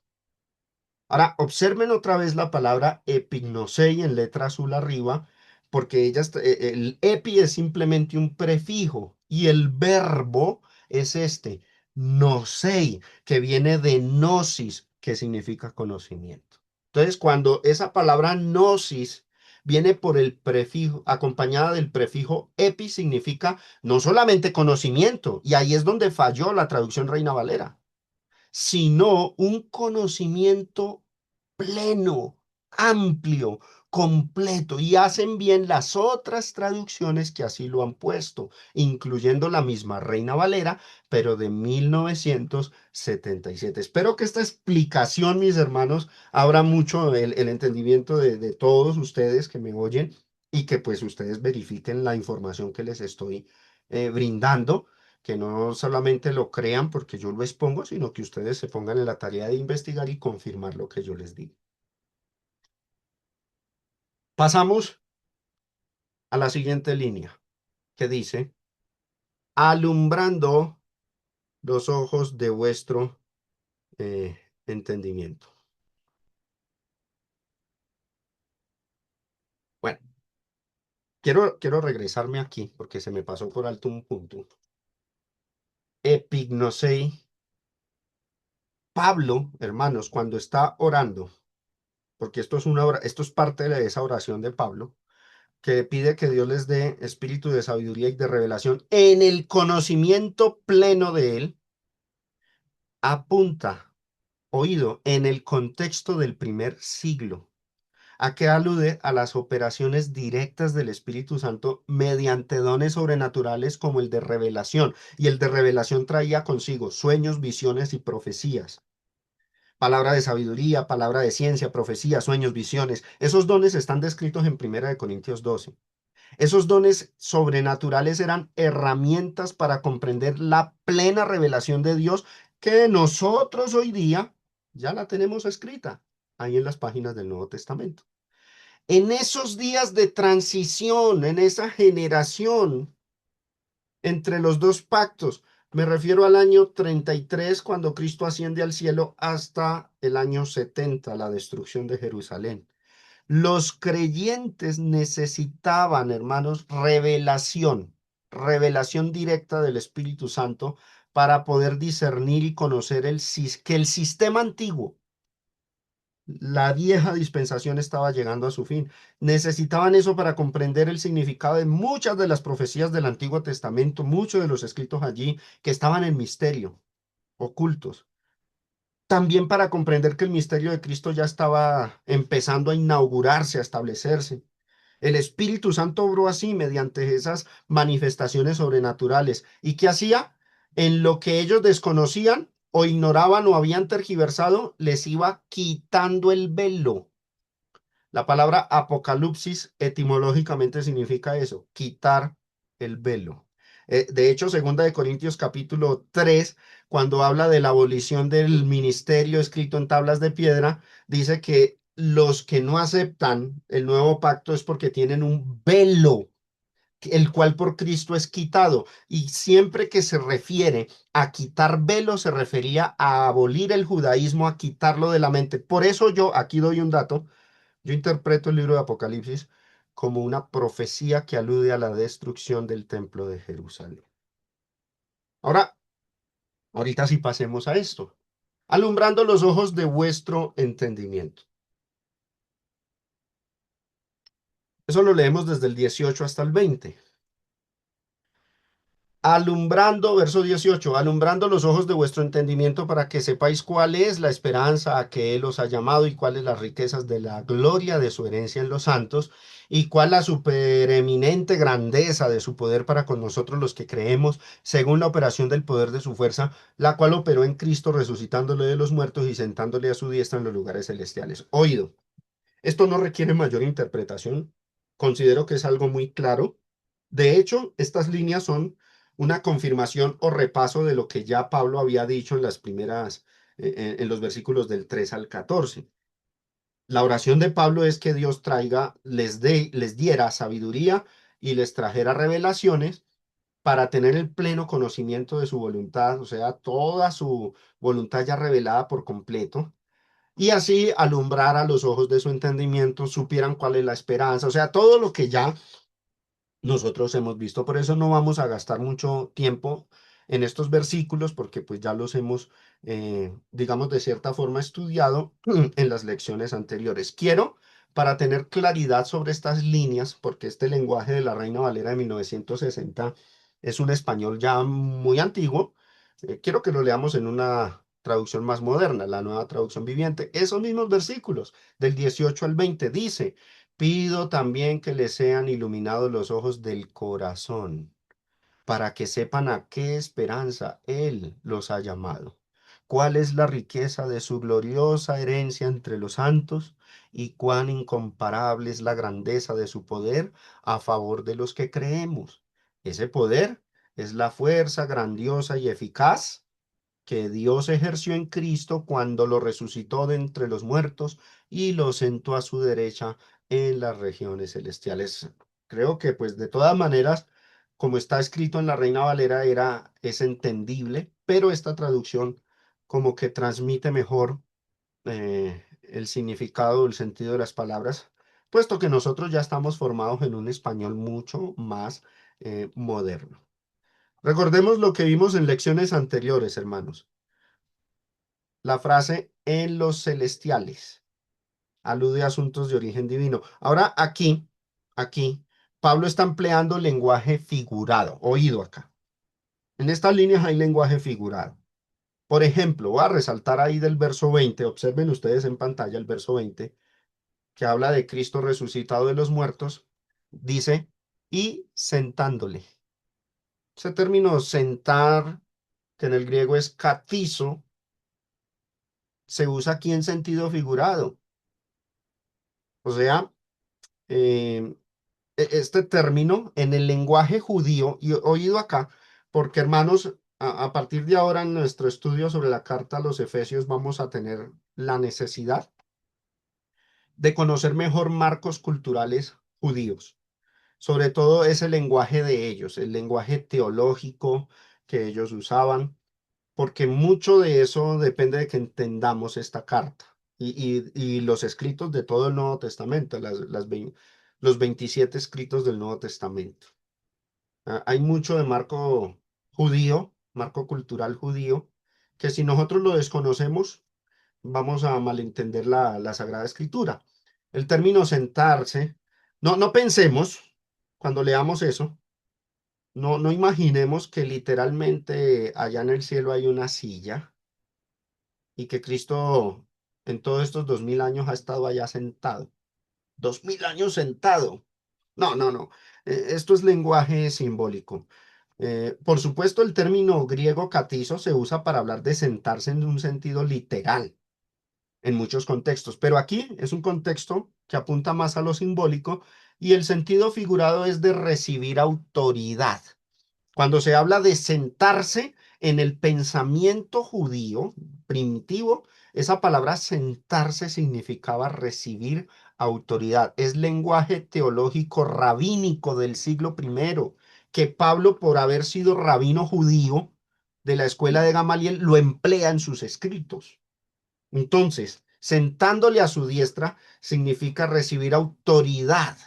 Ahora, observen otra vez la palabra epignosei en letra azul arriba, porque el epi es simplemente un prefijo y el verbo es este, nosei, que viene de gnosis, que significa conocimiento. Entonces, cuando esa palabra gnosis viene por el prefijo, acompañada del prefijo epi, significa no solamente conocimiento, y ahí es donde falló la traducción Reina Valera, sino un conocimiento pleno, amplio, completo, y hacen bien las otras traducciones que así lo han puesto, incluyendo la misma Reina Valera, pero de 1977. Espero que esta explicación, mis hermanos, abra mucho el entendimiento de todos ustedes que me oyen y que pues ustedes verifiquen la información que les estoy brindando, que no solamente lo crean porque yo lo expongo, sino que ustedes se pongan en la tarea de investigar y confirmar lo que yo les digo. Pasamos a la siguiente línea, que dice, alumbrando los ojos de vuestro entendimiento. Bueno, quiero regresarme aquí porque se me pasó por alto un punto. Epignosei. Pablo, hermanos, cuando está orando, porque esto es parte de esa oración de Pablo, que pide que Dios les dé espíritu de sabiduría y de revelación en el conocimiento pleno de Él, apunta, oído, en el contexto del primer siglo. ¿A qué alude? A las operaciones directas del Espíritu Santo mediante dones sobrenaturales como el de revelación. Y el de revelación traía consigo sueños, visiones y profecías. Palabra de sabiduría, palabra de ciencia, profecía, sueños, visiones. Esos dones están descritos en 1 Corintios 12. Esos dones sobrenaturales eran herramientas para comprender la plena revelación de Dios que nosotros hoy día ya la tenemos escrita ahí en las páginas del Nuevo Testamento. En esos días de transición, en esa generación entre los dos pactos, me refiero al año 33 cuando Cristo asciende al cielo hasta el año 70, la destrucción de Jerusalén. Los creyentes necesitaban, hermanos, revelación directa del Espíritu Santo para poder discernir y conocer que el sistema antiguo, la vieja dispensación estaba llegando a su fin. Necesitaban eso para comprender el significado de muchas de las profecías del Antiguo Testamento, muchos de los escritos allí que estaban en misterio, ocultos. También para comprender que el misterio de Cristo ya estaba empezando a inaugurarse, a establecerse. El Espíritu Santo obró así mediante esas manifestaciones sobrenaturales. ¿Y qué hacía? En lo que ellos desconocían o ignoraban o habían tergiversado, les iba quitando el velo. La palabra apocalipsis etimológicamente significa eso, quitar el velo. De hecho, 2 Corintios capítulo 3, cuando habla de la abolición del ministerio escrito en tablas de piedra, dice que los que no aceptan el nuevo pacto es porque tienen un velo, el cual por Cristo es quitado. Y siempre que se refiere a quitar velo, se refería a abolir el judaísmo, a quitarlo de la mente. Por eso yo aquí doy un dato. Yo interpreto el libro de Apocalipsis como una profecía que alude a la destrucción del templo de Jerusalén. Ahora, ahorita sí pasemos a esto. Alumbrando los ojos de vuestro entendimiento. Eso lo leemos desde el 18 hasta el 20. Alumbrando, verso 18, alumbrando los ojos de vuestro entendimiento para que sepáis cuál es la esperanza a que Él os ha llamado y cuáles las riquezas de la gloria de su herencia en los santos y cuál la supereminente grandeza de su poder para con nosotros los que creemos, según la operación del poder de su fuerza, la cual operó en Cristo resucitándole de los muertos y sentándole a su diestra en los lugares celestiales. Oído, esto no requiere mayor interpretación. Considero que es algo muy claro. De hecho, estas líneas son una confirmación o repaso de lo que ya Pablo había dicho en las primeras, en los versículos del 3 al 14. La oración de Pablo es que Dios les diera sabiduría y les trajera revelaciones para tener el pleno conocimiento de su voluntad, o sea, toda su voluntad ya revelada por completo y así alumbrar a los ojos de su entendimiento, supieran cuál es la esperanza, o sea, todo lo que ya nosotros hemos visto. Por eso no vamos a gastar mucho tiempo en estos versículos, porque pues ya los hemos, digamos, de cierta forma estudiado en las lecciones anteriores. Quiero, para tener claridad sobre estas líneas, porque este lenguaje de la Reina Valera de 1960 es un español ya muy antiguo, quiero que lo leamos en una traducción más moderna, la Nueva Traducción Viviente. Esos mismos versículos, del 18 al 20, dice, pido también que les sean iluminados los ojos del corazón para que sepan a qué esperanza Él los ha llamado, cuál es la riqueza de su gloriosa herencia entre los santos y cuán incomparable es la grandeza de su poder a favor de los que creemos. Ese poder es la fuerza grandiosa y eficaz que Dios ejerció en Cristo cuando lo resucitó de entre los muertos y lo sentó a su derecha en las regiones celestiales. Creo que pues de todas maneras, como está escrito en la Reina Valera, es entendible, pero esta traducción como que transmite mejor el significado, el sentido de las palabras, puesto que nosotros ya estamos formados en un español mucho más moderno. Recordemos lo que vimos en lecciones anteriores, hermanos. La frase en los celestiales alude a asuntos de origen divino. Ahora aquí, Pablo está empleando lenguaje figurado, oído acá. En estas líneas hay lenguaje figurado. Por ejemplo, voy a resaltar ahí del verso 20, observen ustedes en pantalla el verso 20, que habla de Cristo resucitado de los muertos, dice, y sentándole. Ese término sentar, que en el griego es katizo, se usa aquí en sentido figurado. O sea, eh, este término en el lenguaje judío, y oído acá, porque hermanos, a partir de ahora en nuestro estudio sobre la carta a los Efesios vamos a tener la necesidad de conocer mejor marcos culturales judíos, sobre todo ese lenguaje de ellos, el lenguaje teológico que ellos usaban, porque mucho de eso depende de que entendamos esta carta y los escritos de todo el Nuevo Testamento, los 27 escritos del Nuevo Testamento. Hay mucho de marco judío, marco cultural judío, que si nosotros lo desconocemos, vamos a malentender la Sagrada Escritura. El término sentarse, no pensemos, cuando leamos eso, no imaginemos que literalmente allá en el cielo hay una silla y que Cristo en todos estos 2000 años ha estado allá sentado. 2000 años sentado. No. Esto es lenguaje simbólico. Por supuesto, el término griego katizo se usa para hablar de sentarse en un sentido literal en muchos contextos, pero aquí es un contexto que apunta más a lo simbólico y el sentido figurado es de recibir autoridad. Cuando se habla de sentarse en el pensamiento judío primitivo, esa palabra sentarse significaba recibir autoridad. Es lenguaje teológico rabínico del siglo I, que Pablo, por haber sido rabino judío de la escuela de Gamaliel, lo emplea en sus escritos. Entonces, sentándole a su diestra significa recibir autoridad.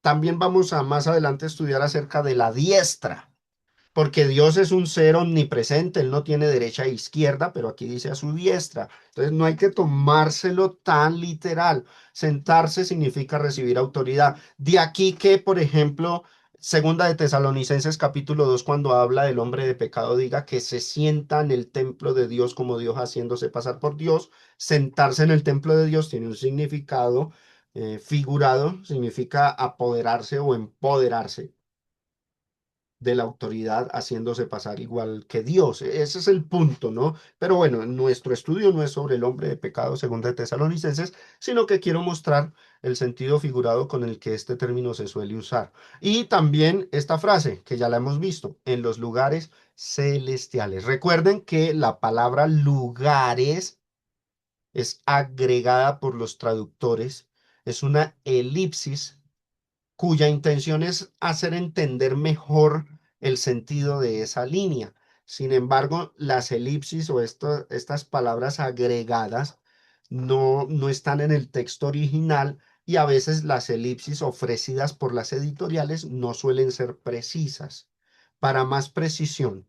También vamos a más adelante estudiar acerca de la diestra, porque Dios es un ser omnipresente, Él no tiene derecha e izquierda, pero aquí dice a su diestra. Entonces no hay que tomárselo tan literal. Sentarse significa recibir autoridad. De aquí que, por ejemplo, Segunda de Tesalonicenses capítulo 2 cuando habla del hombre de pecado, diga que se sienta en el templo de Dios como Dios haciéndose pasar por Dios. Sentarse en el templo de Dios tiene un significado figurado, significa apoderarse o empoderarse de la autoridad haciéndose pasar igual que Dios. Ese es el punto, ¿no? Pero bueno, nuestro estudio no es sobre el hombre de pecado, según de Tesalonicenses, sino que quiero mostrar el sentido figurado con el que este término se suele usar. Y también esta frase, que ya la hemos visto, en los lugares celestiales. Recuerden que la palabra lugares es agregada por los traductores, es una elipsis cuya intención es hacer entender mejor el sentido de esa línea. Sin embargo, las elipsis o estas palabras agregadas no están en el texto original y a veces las elipsis ofrecidas por las editoriales no suelen ser precisas. Para más precisión,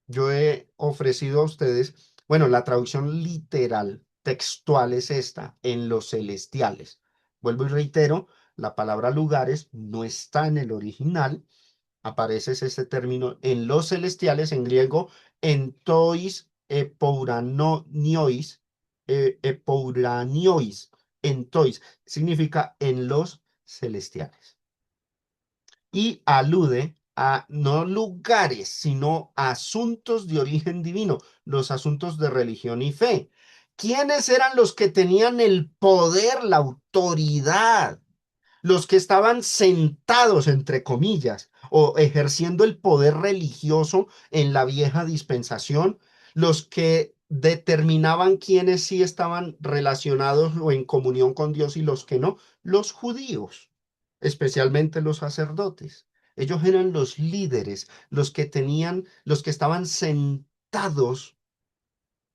yo he ofrecido a ustedes, bueno, la traducción literal, textual es esta, en los celestiales. Vuelvo y reitero, la palabra lugares no está en el original, aparece este término en los celestiales, en griego, en tois epouraniois, epouraniois, entois, significa en los celestiales. Y alude a no lugares, sino asuntos de origen divino, los asuntos de religión y fe. ¿Quiénes eran los que tenían el poder, la autoridad? Los que estaban sentados, entre comillas, o ejerciendo el poder religioso en la vieja dispensación, los que determinaban quiénes sí estaban relacionados o en comunión con Dios y los que no, los judíos, especialmente los sacerdotes. Ellos eran los líderes, los que tenían, los que estaban sentados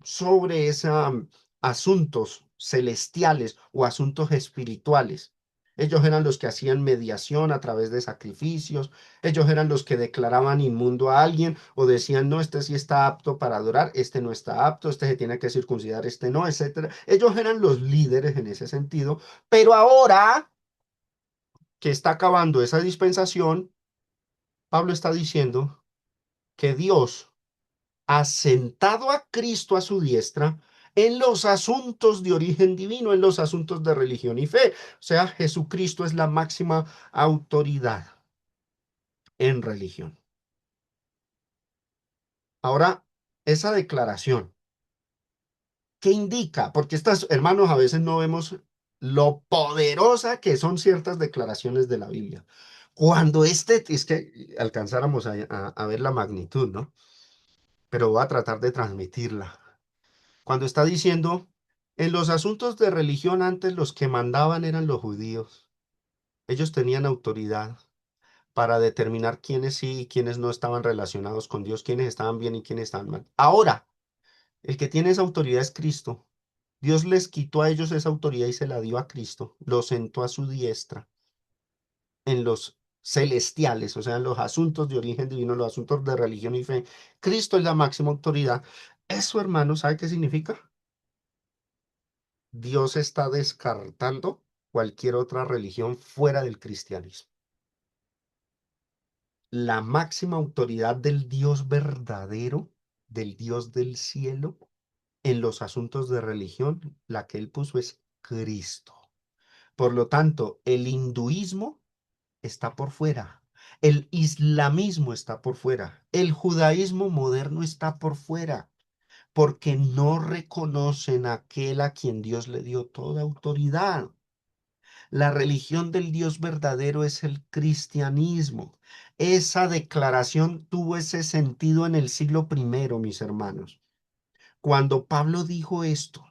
sobre esos asuntos celestiales o asuntos espirituales. Ellos eran los que hacían mediación a través de sacrificios. Ellos eran los que declaraban inmundo a alguien o decían, no, este sí está apto para adorar, este no está apto, este se tiene que circuncidar, este no, etcétera. Ellos eran los líderes en ese sentido. Pero ahora que está acabando esa dispensación, Pablo está diciendo que Dios asentado a Cristo a su diestra en los asuntos de origen divino, en los asuntos de religión y fe. O sea, Jesucristo es la máxima autoridad en religión. Ahora, esa declaración, ¿qué indica? Porque estas, hermanos, a veces no vemos lo poderosa que son ciertas declaraciones de la Biblia. Cuando es que alcanzáramos a ver la magnitud, ¿no? Pero voy a tratar de transmitirla. Cuando está diciendo, en los asuntos de religión antes los que mandaban eran los judíos. Ellos tenían autoridad para determinar quiénes sí y quiénes no estaban relacionados con Dios, quiénes estaban bien y quiénes estaban mal. Ahora, el que tiene esa autoridad es Cristo. Dios les quitó a ellos esa autoridad y se la dio a Cristo. Lo sentó a su diestra en los celestiales, o sea, en los asuntos de origen divino, los asuntos de religión y fe. Cristo es la máxima autoridad. Eso, hermano, ¿sabe qué significa? Dios está descartando cualquier otra religión fuera del cristianismo. La máxima autoridad del Dios verdadero, del Dios del cielo, en los asuntos de religión, la que él puso es Cristo. Por lo tanto, el hinduismo está por fuera. El islamismo está por fuera. El judaísmo moderno está por fuera, porque no reconocen a aquel a quien Dios le dio toda autoridad. La religión del Dios verdadero es el cristianismo. Esa declaración tuvo ese sentido en el siglo primero, mis hermanos. Cuando Pablo dijo esto,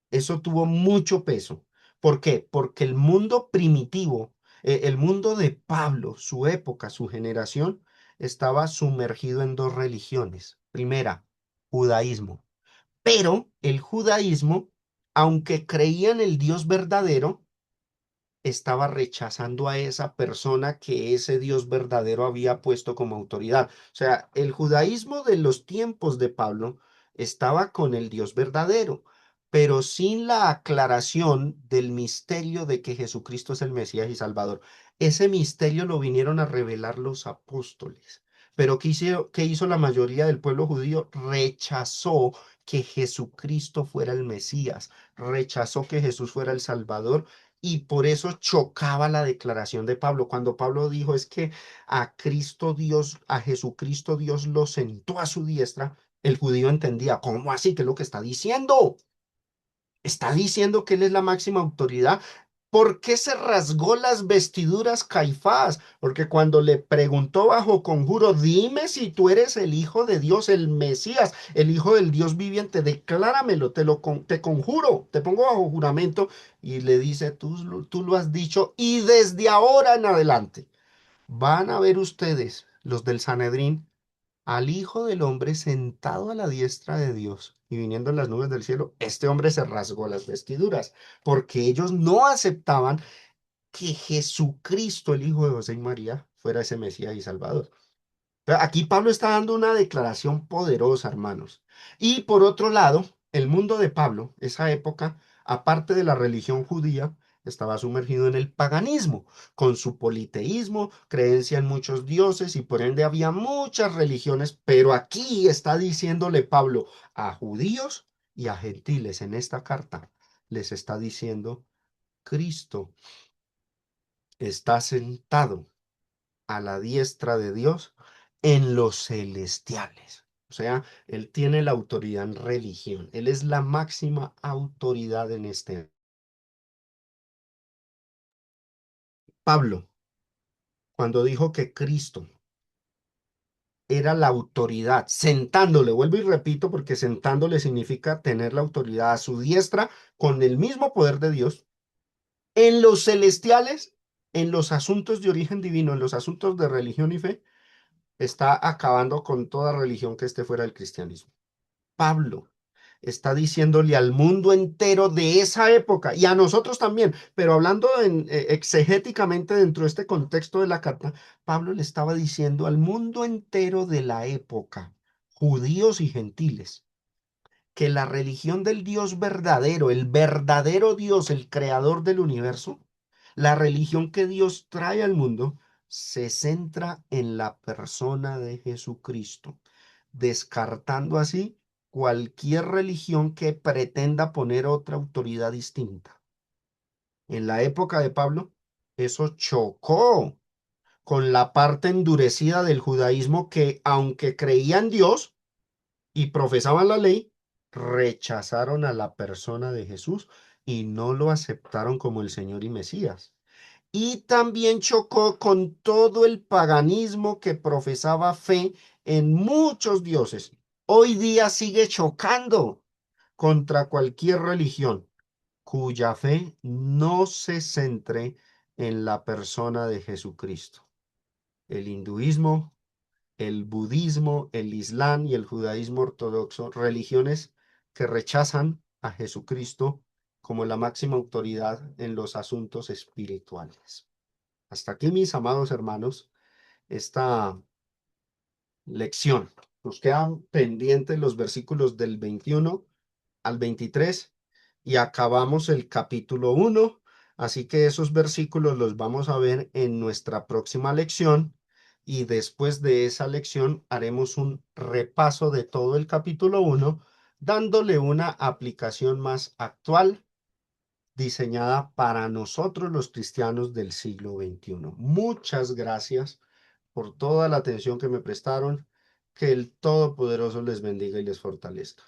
eso tuvo mucho peso. ¿Por qué? Porque el mundo primitivo, el mundo de Pablo, su época, su generación, estaba sumergido en dos religiones. Primera, judaísmo. Pero el judaísmo, aunque creía en el Dios verdadero, estaba rechazando a esa persona que ese Dios verdadero había puesto como autoridad. O sea, el judaísmo de los tiempos de Pablo estaba con el Dios verdadero, pero sin la aclaración del misterio de que Jesucristo es el Mesías y Salvador. Ese misterio lo vinieron a revelar los apóstoles. Pero qué hizo la mayoría del pueblo judío? Rechazó que Jesucristo fuera el Mesías, rechazó que Jesús fuera el Salvador y por eso chocaba la declaración de Pablo. Cuando Pablo dijo es que a Cristo Dios, a Jesucristo Dios lo sentó a su diestra, el judío entendía, ¿cómo así? ¿Qué es lo que está diciendo? Está diciendo que él es la máxima autoridad. ¿Por qué se rasgó las vestiduras Caifás? Porque cuando le preguntó bajo conjuro, dime si tú eres el Hijo de Dios, el Mesías, el Hijo del Dios viviente, decláramelo, te conjuro, te pongo bajo juramento. Y le dice, tú lo has dicho y desde ahora en adelante van a ver ustedes, los del Sanedrín, al Hijo del Hombre sentado a la diestra de Dios y viniendo en las nubes del cielo. Este hombre se rasgó las vestiduras porque ellos no aceptaban que Jesucristo, el Hijo de José y María, fuera ese Mesías y Salvador. Pero aquí Pablo está dando una declaración poderosa, hermanos. Y por otro lado, el mundo de Pablo, esa época, aparte de la religión judía, estaba sumergido en el paganismo, con su politeísmo, creencia en muchos dioses y por ende había muchas religiones, pero aquí está diciéndole Pablo a judíos y a gentiles en esta carta, les está diciendo, Cristo está sentado a la diestra de Dios en los celestiales. O sea, Él tiene la autoridad en religión. Él es la máxima autoridad en este. Pablo, cuando dijo que Cristo era la autoridad, sentándole, vuelvo y repito, porque sentándole significa tener la autoridad a su diestra con el mismo poder de Dios, en los celestiales, en los asuntos de origen divino, en los asuntos de religión y fe, está acabando con toda religión que esté fuera del cristianismo. Pablo está diciéndole al mundo entero de esa época y a nosotros también, pero hablando exegéticamente dentro de este contexto de la carta, Pablo le estaba diciendo al mundo entero de la época, judíos y gentiles, que la religión del Dios verdadero, el verdadero Dios, el creador del universo, la religión que Dios trae al mundo, se centra en la persona de Jesucristo, descartando así cualquier religión que pretenda poner otra autoridad distinta. En la época de Pablo, eso chocó con la parte endurecida del judaísmo que, aunque creía en Dios, y profesaban la ley, rechazaron a la persona de Jesús y no lo aceptaron como el Señor y Mesías. Y también chocó con todo el paganismo que profesaba fe en muchos dioses. Hoy día sigue chocando contra cualquier religión cuya fe no se centre en la persona de Jesucristo. El hinduismo, el budismo, el islam y el judaísmo ortodoxo, religiones que rechazan a Jesucristo como la máxima autoridad en los asuntos espirituales. Hasta aquí, mis amados hermanos, esta lección. Nos quedan pendientes los versículos del 21 al 23 y acabamos el capítulo 1. Así que esos versículos los vamos a ver en nuestra próxima lección y después de esa lección haremos un repaso de todo el capítulo 1, dándole una aplicación más actual diseñada para nosotros los cristianos del siglo XXI. Muchas gracias por toda la atención que me prestaron. Que el Todopoderoso les bendiga y les fortalezca.